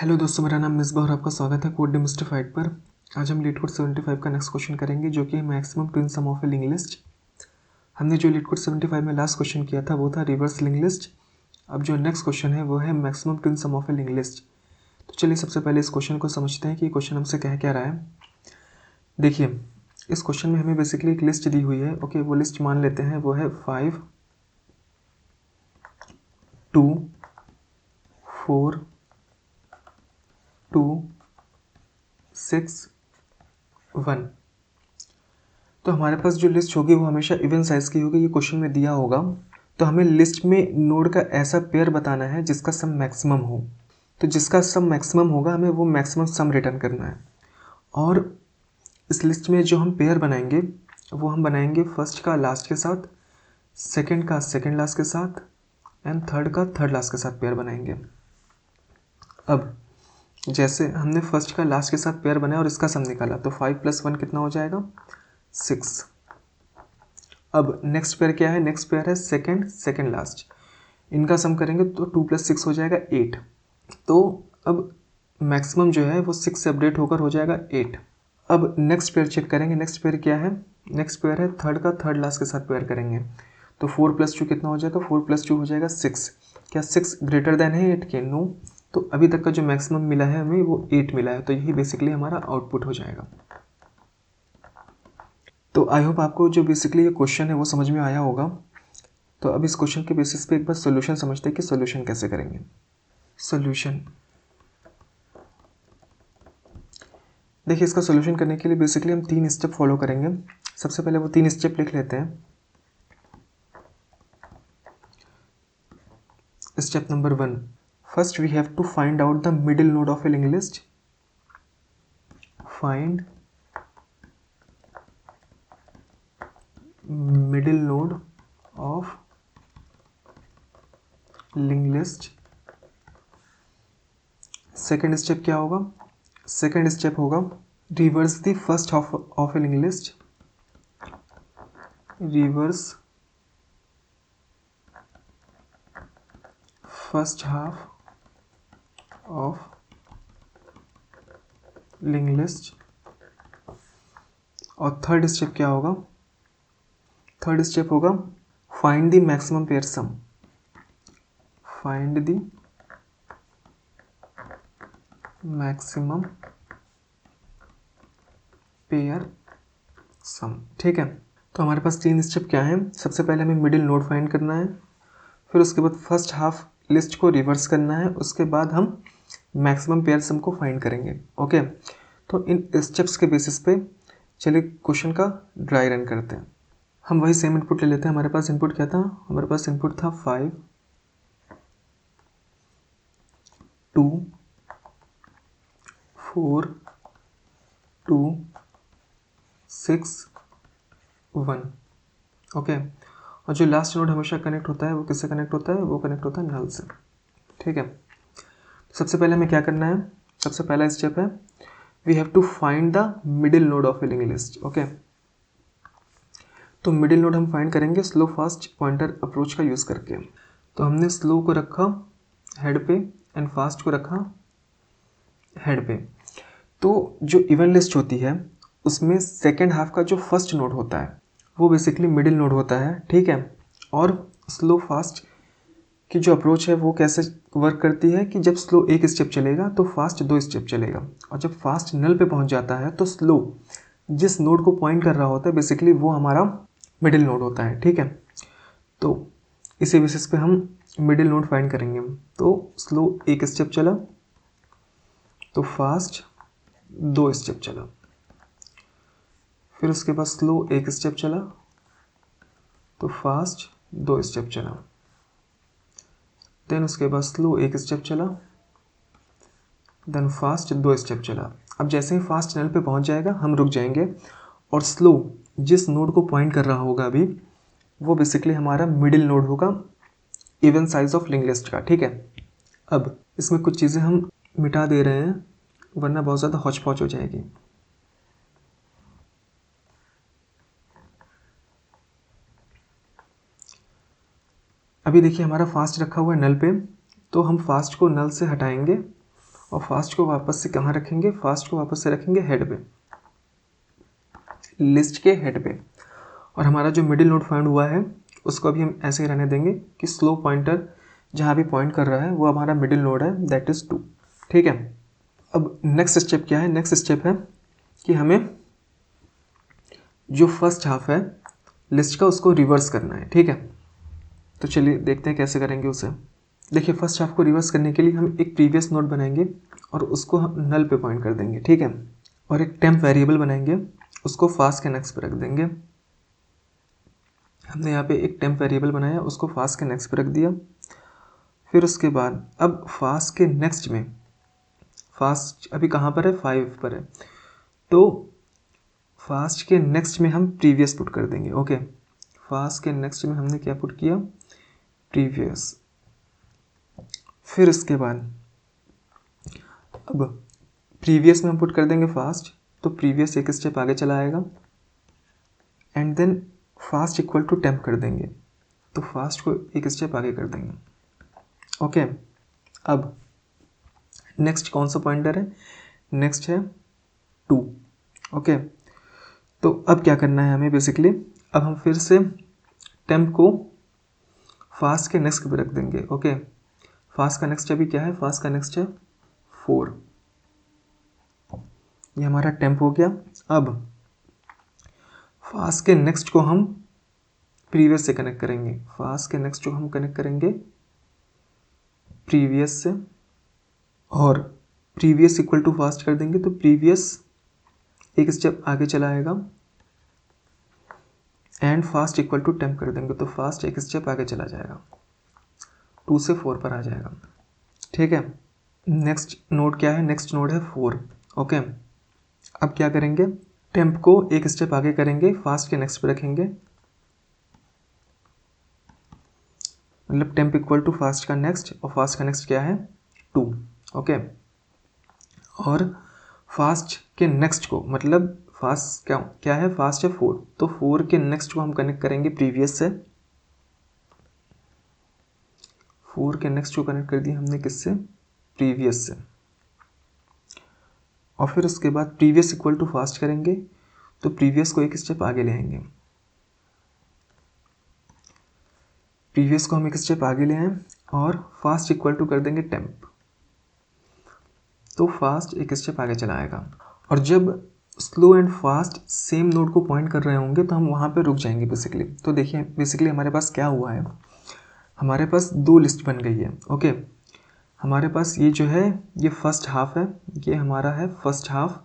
Hello दोस्तों, मेरा नाम मिसबा और आपका स्वागत है कोड डिमिस्टिफाइड पर। आज हम लीड कोड 75 का नेक्स्ट क्वेश्चन करेंगे, जो कि maximum twin sum of a link list. हमने जो लीड कोड 75 में लास्ट क्वेश्चन किया था वो था रिवर्स लिंक लिस्ट। अब जो नेक्स्ट क्वेश्चन है वो है maximum twin sum of a link list. तो चलिए सबसे पहले इस क्वेश्चन को समझते हैं कि क्वेश्चन हमसे कह क्या रहा है। देखिए, इस क्वेश्चन में हमें बेसिकली एक लिस्ट दी हुई है। ओके, वो लिस्ट मान लेते हैं वो है 5 2 4 2 6 1। तो हमारे पास जो लिस्ट होगी वो हमेशा इवन साइज़ की होगी, ये क्वेश्चन में दिया होगा। तो हमें लिस्ट में नोड का ऐसा पेयर बताना है जिसका सम मैक्सिमम हो। तो जिसका सम मैक्सिमम होगा हमें वो मैक्सिमम सम रिटर्न करना है। और इस लिस्ट में जो हम पेयर बनाएंगे वो हम बनाएंगे फर्स्ट का लास्ट के साथ, सेकंड का सेकंड लास्ट के साथ एंड थर्ड का थर्ड लास्ट के साथ पेयर बनाएंगे। अब जैसे हमने फर्स्ट का लास्ट के साथ पेयर बनाया और इसका सम निकाला, तो 5 + 1 कितना हो जाएगा 6। अब नेक्स्ट पेयर क्या है, नेक्स्ट पेयर है सेकंड सेकंड लास्ट। इनका सम करेंगे तो 2 + 6 हो जाएगा 8। तो अब मैक्सिमम जो है वो 6 से अपडेट होकर हो जाएगा 8। अब नेक्स्ट पेयर चेक करेंगे, नेक्स्ट पेयर क्या है, नेक्स्ट पेयर है थर्ड का थर्ड लास्ट के साथ पेयर करेंगे। तो 4 + 2 कितना हो जाएगा, 4 + 2 हो जाएगा 6। क्या 6 ग्रेटर देन है 8 के? नो। तो अभी तक का जो मैक्सिमम मिला है हमें वो 8 मिला है। तो यही बेसिकली हमारा आउटपुट हो जाएगा। तो आई होप आपको जो बेसिकली ये क्वेश्चन है वो समझ में आया होगा। तो अब इस क्वेश्चन के बेसिस पे एक बार सॉल्यूशन समझते हैं कि सॉल्यूशन कैसे करेंगे। सॉल्यूशन, देखिए इसका सॉल्यूशन करने के लिए बेसिकली हम 3 स्टेप फॉलो करेंगे। सबसे पहले वो 3 स्टेप लिख लेते हैं। Step number 1, first we have to find out the middle node of a link list. Find middle node of link list. Second step क्या होगा, सेकेंड स्टेप होगा reverse the first half of a link list. Reverse first half of link list. और third step क्या होगा, third step होगा find the maximum pair sum. Find the maximum pair sum. ठीक है, तो हमारे पास 3 स्टेप क्या हैं। सबसे पहले हमें मिडिल नोड फाइंड करना है, फिर उसके बाद फर्स्ट हाफ लिस्ट को रिवर्स करना है, उसके बाद हम मैक्सिमम पेयर सम को फाइंड करेंगे। ओके, तो इन स्टेप्स के बेसिस पे चलिए क्वेश्चन का ड्राई रन करते हैं। हम वही सेम इनपुट ले लेते हैं। हमारे पास इनपुट क्या था, हमारे पास इनपुट था 5 2 4 2 6 1। ओके, और जो लास्ट नोड हमेशा कनेक्ट होता है वो किससे कनेक्ट होता है, वो कनेक्ट होता है नल से। ठीक है, सबसे पहले हमें क्या करना है, सबसे पहला स्टेप है we have to find the middle node of a link list. Okay, तो मिडिल नोड हम फाइंड करेंगे स्लो फास्ट पॉइंटर अप्रोच का यूज़ करके। तो हमने स्लो को रखा हेड पे एंड फास्ट को रखा हेड पे। तो जो इवन लिस्ट होती है उसमें सेकेंड हाफ का जो फर्स्ट नोड होता है वो बेसिकली मिडिल नोड होता है। ठीक है, और स्लो फास्ट की जो अप्रोच है वो कैसे वर्क करती है कि जब स्लो एक स्टेप चलेगा तो फास्ट 2 स्टेप चलेगा, और जब फास्ट नल पे पहुंच जाता है तो स्लो जिस नोड को पॉइंट कर रहा होता है बेसिकली वो हमारा मिडिल नोड होता है। ठीक है, तो इसी बेसिस पे हम मिडिल नोड फाइंड करेंगे। तो स्लो एक स्टेप चला तो फास्ट 2 स्टेप चला, फिर उसके बाद स्लो एक स्टेप चला तो फास्ट 2 स्टेप चला, देन उसके बाद स्लो एक स्टेप चला, देन फास्ट 2 स्टेप चला। अब जैसे ही फास्ट नल पे पहुंच जाएगा हम रुक जाएंगे, और स्लो जिस नोड को पॉइंट कर रहा होगा अभी वो बेसिकली हमारा मिडिल नोड होगा even size of link list का। ठीक है, अब इसमें कुछ चीज़ें हम मिटा दे रहे हैं वरना बहुत ज़्यादा हौच पौच हो जाएगी। अभी देखिए हमारा फास्ट रखा हुआ है नल पे, तो हम फास्ट को नल से हटाएंगे और फास्ट को वापस से कहाँ रखेंगे, फास्ट को वापस से रखेंगे हेड पे, लिस्ट के हेड पे। और हमारा जो मिडिल नोड फाइंड हुआ है उसको अभी हम ऐसे ही रहने देंगे कि स्लो पॉइंटर जहाँ भी पॉइंट कर रहा है वो हमारा मिडिल नोड है, दैट इज़ 2। ठीक है, अब नेक्स्ट स्टेप क्या है, नेक्स्ट स्टेप है कि हमें जो फर्स्ट हाफ है लिस्ट का उसको रिवर्स करना है। ठीक है, तो चलिए देखते हैं कैसे करेंगे उसे। देखिए, फर्स्ट हाफ को रिवर्स करने के लिए हम एक प्रीवियस नोड बनाएंगे और उसको हम नल पे पॉइंट कर देंगे। ठीक है, और एक टेम्प वेरिएबल बनाएंगे, उसको फास्ट के नेक्स्ट पे रख देंगे। हमने यहाँ पे एक टेम्प वेरिएबल बनाया, उसको फास्ट के नेक्स्ट पे रख दिया। फिर उसके बाद अब फास्ट के नेक्स्ट में, फास्ट अभी कहाँ पर है, 5 पर है, तो फास्ट के नेक्स्ट में हम प्रीवियस पुट कर देंगे। ओके, फास्ट के नेक्स्ट में हमने क्या पुट किया, प्रीवियस। फिर उसके बाद अब प्रीवियस में हम पुट कर देंगे फास्ट, तो प्रीवियस एक स्टेप आगे चला आएगा, and then fast equal to temp कर देंगे, तो फास्ट को एक स्टेप आगे कर देंगे। ओके, अब नेक्स्ट कौन सा पॉइंटर है, नेक्स्ट है 2। ओके, तो अब क्या करना है हमें बेसिकली, अब हम फिर से टेम्प को फास्ट के नेक्स्ट पे रख देंगे। ओके, फास्ट का नेक्स्ट अभी क्या है, फास्ट का नेक्स्ट है 4, ये हमारा टेम्प हो गया। अब फास्ट के नेक्स्ट को हम प्रीवियस से कनेक्ट करेंगे, फास्ट के नेक्स्ट को हम कनेक्ट करेंगे प्रीवियस से, और प्रीवियस इक्वल टू फास्ट कर देंगे, तो प्रीवियस एक स्टेप आगे चला आएगा, and fast equal to temp कर देंगे, तो फास्ट एक स्टेप आगे चला जाएगा, 2 से 4 पर आ जाएगा। ठीक है, नेक्स्ट नोड क्या है, नेक्स्ट नोड है 4। ओके, अब क्या करेंगे, टेम्प को एक स्टेप आगे करेंगे, फास्ट के नेक्स्ट पे रखेंगे, मतलब टेम्प इक्वल टू फास्ट का नेक्स्ट, और फास्ट का नेक्स्ट क्या है 2। ओके, और फास्ट के नेक्स्ट को, मतलब फास्ट क्या क्या है, फास्ट है 4, तो 4 के नेक्स्ट को हम कनेक्ट करेंगे प्रीवियस से, 4 के नेक्स्ट को कनेक्ट कर दिया हमने किससे, प्रीवियस से। और फिर उसके बाद प्रीवियस इक्वल टू फास्ट करेंगे, तो प्रीवियस को एक स्टेप आगे ले आएंगे, प्रीवियस को हम एक स्टेप आगे ले आए, और फास्ट इक्वल टू कर देंगे टेम्प, तो फास्ट एक स्टेप आगे चला आएगा। और जब slow and fast same node को पॉइंट कर रहे होंगे तो हम वहाँ पे रुक जाएंगे बेसिकली। तो देखिए बेसिकली हमारे पास क्या हुआ है, हमारे पास 2 लिस्ट बन गई है। ओके, हमारे पास ये जो है ये फर्स्ट हाफ है, ये हमारा है फर्स्ट हाफ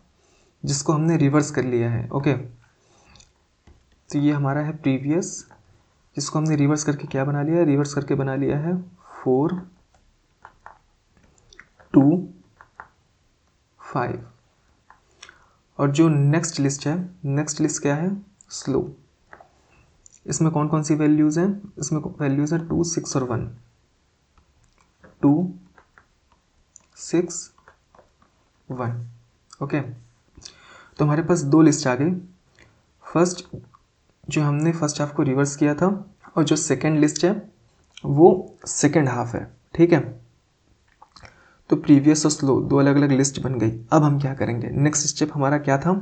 जिसको हमने रिवर्स कर लिया है। ओके, तो ये हमारा है प्रीवियस जिसको हमने रिवर्स करके क्या बना लिया है, रिवर्स करके बना लिया है 4 2 5। और जो नेक्स्ट लिस्ट है, नेक्स्ट लिस्ट क्या है, स्लो। इसमें कौन कौन सी वैल्यूज़ हैं, इसमें वैल्यूज़ हैं 2 6 और 1, 2 6 1। ओके, तो हमारे पास 2 लिस्ट आ गई, फर्स्ट जो हमने फर्स्ट हाफ को रिवर्स किया था, और जो सेकेंड लिस्ट है वो सेकेंड हाफ है। ठीक है, तो प्रीवियस और स्लो 2 अलग अलग लिस्ट बन गई। अब हम क्या करेंगे, नेक्स्ट स्टेप हमारा क्या था,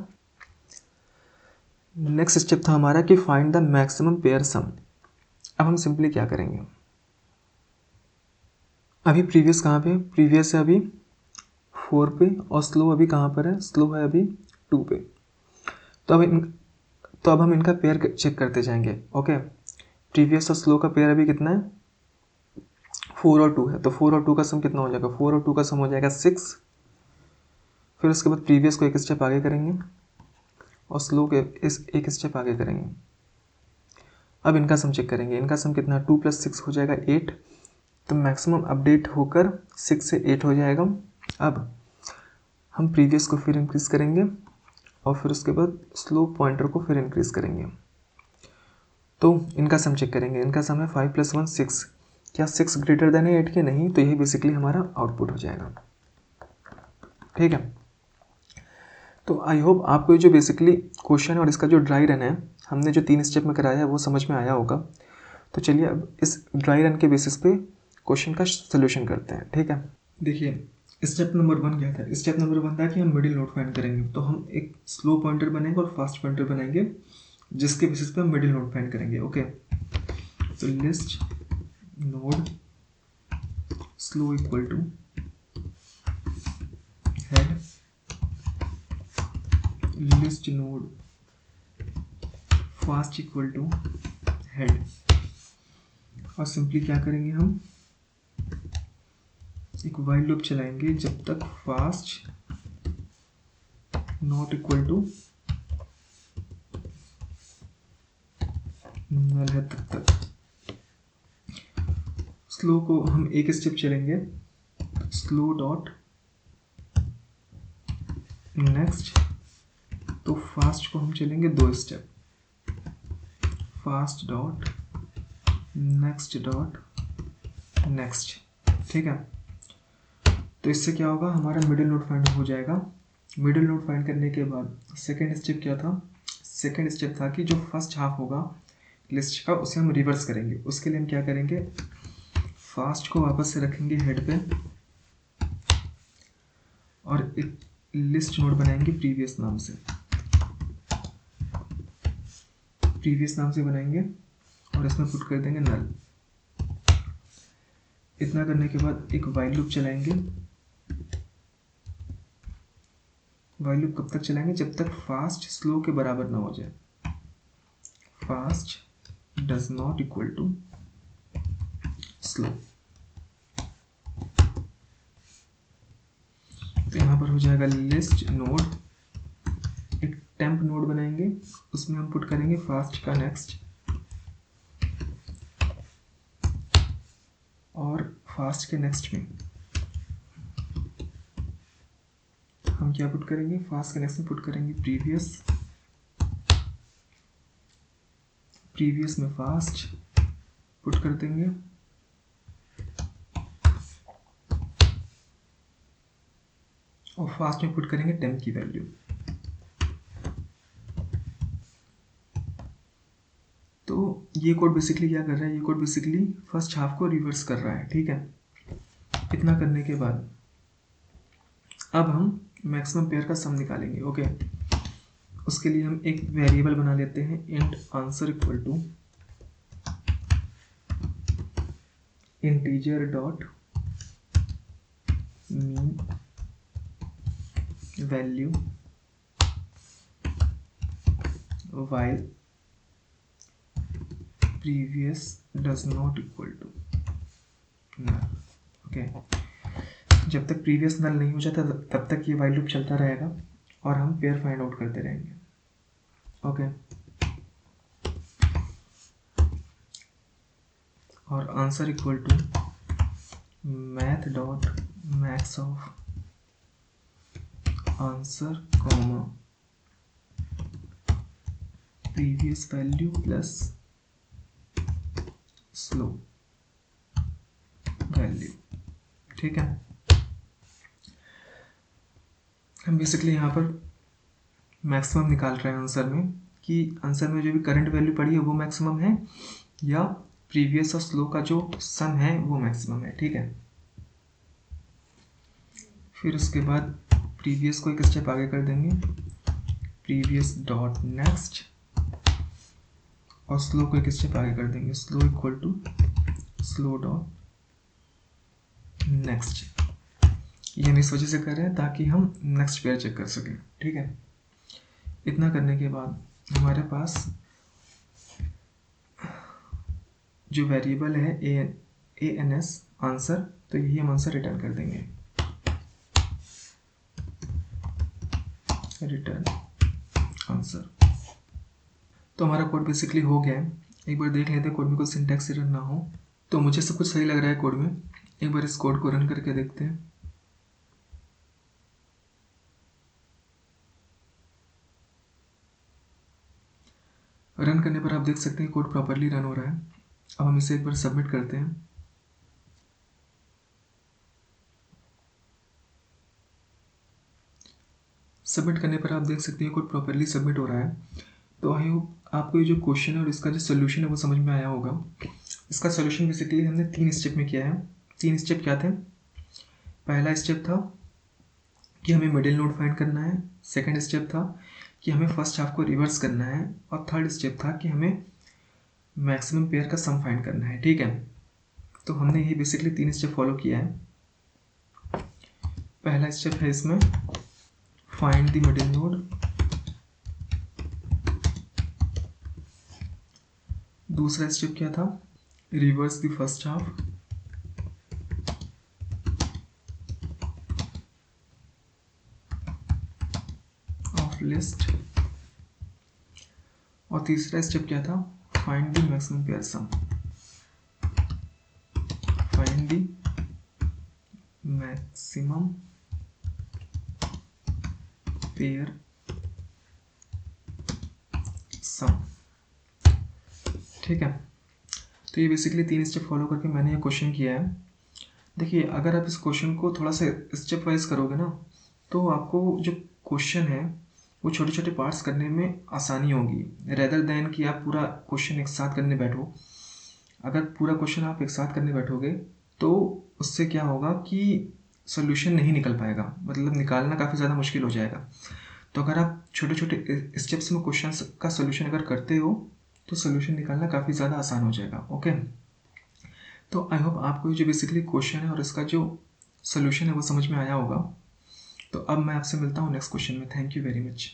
नेक्स्ट स्टेप था हमारा कि फाइंड द मैक्सिमम पेयर सम। अब हम सिंपली क्या करेंगे, अभी प्रीवियस कहाँ पे, प्रीवियस है अभी 4 पे, और स्लो अभी कहाँ पर है, स्लो है अभी 2 पे। तो अब हम इनका पेयर चेक करते जाएंगे। ओके, प्रीवियस और स्लो का पेयर अभी कितना है, 4 और 2 है, तो 4 और 2 का सम कितना हो जाएगा, 4 और 2 का सम हो जाएगा 6। फिर उसके बाद प्रीवियस को एक स्टेप आगे करेंगे और स्लो के इस एक स्टेप आगे करेंगे। अब इनका सम चेक करेंगे, इनका सम कितना, 2 + 6 हो जाएगा 8, तो मैक्सिमम अपडेट होकर 6 से 8 हो जाएगा। अब हम प्रीवियस को फिर इंक्रीज़ करेंगे और फिर उसके बाद स्लो पॉइंटर को फिर इंक्रीज़ करेंगे, तो इनका सम चेक करेंगे। इनका सम है 5 + 1 6, क्या 6 ग्रेटर देन है 8 के, नहीं, तो यही बेसिकली हमारा आउटपुट हो जाएगा। ठीक है, तो आई होप आपको ये जो बेसिकली क्वेश्चन और इसका जो ड्राई रन है हमने जो 3 स्टेप में कराया है वो समझ में आया होगा। तो चलिए अब इस ड्राई रन के बेसिस पे क्वेश्चन का सोल्यूशन करते हैं। ठीक है, देखिए स्टेप नंबर 1 क्या था? स्टेप नंबर 1 था कि हम मिडिल नोड फाइंड करेंगे। तो हम एक स्लो पॉइंटर बनाएंगे और फास्ट पॉइंटर बनाएंगे, जिसके बेसिस पे हम मिडिल नोड फाइंड करेंगे। ओके, तो list node slow equal to head, list node fast equal to head. और सिंपली क्या करेंगे, हम एक वाइल लूप चलाएंगे जब तक fast not equal to null है तब तक। स्लो को हम एक स्टेप चलेंगे, स्लो डॉट नेक्स्ट। तो फास्ट को हम चलेंगे 2 step, fast dot next dot next. ठीक है, तो इससे क्या होगा, हमारा मिडिल नोड फाइंड हो जाएगा। मिडिल नोड फाइंड करने के बाद सेकेंड स्टेप क्या था? सेकेंड स्टेप था कि जो फर्स्ट हाफ होगा लिस्ट का उसे हम रिवर्स करेंगे। उसके लिए हम क्या करेंगे, फास्ट को वापस से रखेंगे हेड पे और एक लिस्ट नोड बनाएंगे प्रीवियस नाम से, प्रीवियस नाम से बनाएंगे और इसमें पुट कर देंगे नल। इतना करने के बाद एक वाइल लूप चलाएंगे। वाइल लूप कब तक चलाएंगे? जब तक फास्ट स्लो के बराबर ना हो जाए। Fast does not equal to slow. तो यहाँ पर हो जाएगा लिस्ट नोड, एक टेम्प नोड बनाएंगे, उसमें हम पुट करेंगे फास्ट का नेक्स्ट और फास्ट के नेक्स्ट में हम क्या पुट करेंगे, फास्ट के नेक्स्ट में पुट करेंगे प्रीवियस, प्रीवियस में फास्ट पुट कर देंगे और फास्ट में पुट करेंगे टेम्प की वैल्यू। तो ये कोड बेसिकली क्या कर रहा है, ये कोड बेसिकली फर्स्ट हाफ को रिवर्स कर रहा है। ठीक है, इतना करने के बाद अब हम मैक्सिमम पेयर का सम निकालेंगे। ओके, उसके लिए हम एक वेरिएबल बना लेते हैं, int answer equal to integer dot min value while previous does not equal to null। Okay, जब तक प्रीवियस नल नहीं हो जाता तब तक ये वाइल लूप चलता रहेगा और हम पेयर फाइंड आउट करते रहेंगे। ओके, और answer equal to math dot max of answer comma previous value plus slow value. ठीक है, हम बेसिकली यहाँ पर मैक्सिमम निकाल रहे हैं आंसर में, कि आंसर में जो भी करंट वैल्यू पड़ी है वो मैक्सिमम है या प्रीवियस और स्लो का जो सम है वो मैक्सिमम है। ठीक है, फिर उसके बाद प्रीवियस को एक स्टेप आगे कर देंगे, प्रीवियस डॉट नेक्स्ट, और स्लो को एक स्टेप आगे कर देंगे, slow equal to slow dot next. ये हम इस वजह से कर रहे हैं ताकि हम नेक्स्ट पेयर चेक कर सकें। ठीक है, इतना करने के बाद हमारे पास जो वेरिएबल है ए एन एस आंसर, तो यही हम आंसर रिटर्न कर देंगे, रिटर्न आंसर। तो हमारा कोड बेसिकली हो गया है। एक बार देख लेते हैं कोड में कोई सिंटैक्स एरर ना हो। तो मुझे सब कुछ सही लग रहा है कोड में, एक बार इस कोड को रन करके देखते हैं। रन करने पर आप देख सकते हैं कोड प्रॉपरली रन हो रहा है। अब हम इसे एक बार सबमिट करते हैं। सबमिट करने पर आप देख सकते हैं कोड प्रॉपरली सबमिट हो रहा है। तो आई होप आपको ये जो क्वेश्चन है और इसका जो सोल्यूशन है वो समझ में आया होगा। इसका सोल्यूशन बेसिकली हमने 3 स्टेप में किया है। 3 स्टेप क्या थे? पहला स्टेप था कि हमें मिडिल नोड फाइंड करना है, सेकंड स्टेप था कि हमें फर्स्ट हाफ को रिवर्स करना है, और थर्ड स्टेप था कि हमें मैक्सिमम पेयर का सम फाइंड करना है। ठीक है, तो हमने ये बेसिकली 3 स्टेप फॉलो किया है। पहला स्टेप है इसमें फाइंड द मिडिल नोड, दूसरा स्टेप क्या था, reverse the first half, of list, और तीसरा स्टेप क्या था, find the maximum pair sum, find the maximum pair sum. ठीक है, तो ये बेसिकली 3 स्टेप फॉलो करके मैंने ये क्वेश्चन किया है। देखिए, अगर आप इस क्वेश्चन को थोड़ा सा स्टेप वाइज करोगे ना, तो आपको जो क्वेश्चन है वो छोटे छोटे पार्ट्स करने में आसानी होगी, रेदर देन कि आप पूरा क्वेश्चन एक साथ करने बैठो। अगर पूरा क्वेश्चन आप एक साथ करने बैठोगे तो उससे क्या होगा कि सोल्यूशन नहीं निकल पाएगा, मतलब निकालना काफ़ी ज़्यादा मुश्किल हो जाएगा। तो अगर आप छोटे छोटे स्टेप्स में क्वेश्चन का सोल्यूशन अगर करते हो तो सोल्यूशन निकालना काफ़ी ज़्यादा आसान हो जाएगा। ओके, तो आई होप आपको जो बेसिकली क्वेश्चन है और इसका जो सोल्यूशन है वो समझ में आया होगा। तो अब मैं आपसे मिलता हूँ नेक्स्ट क्वेश्चन में। Thank you very much.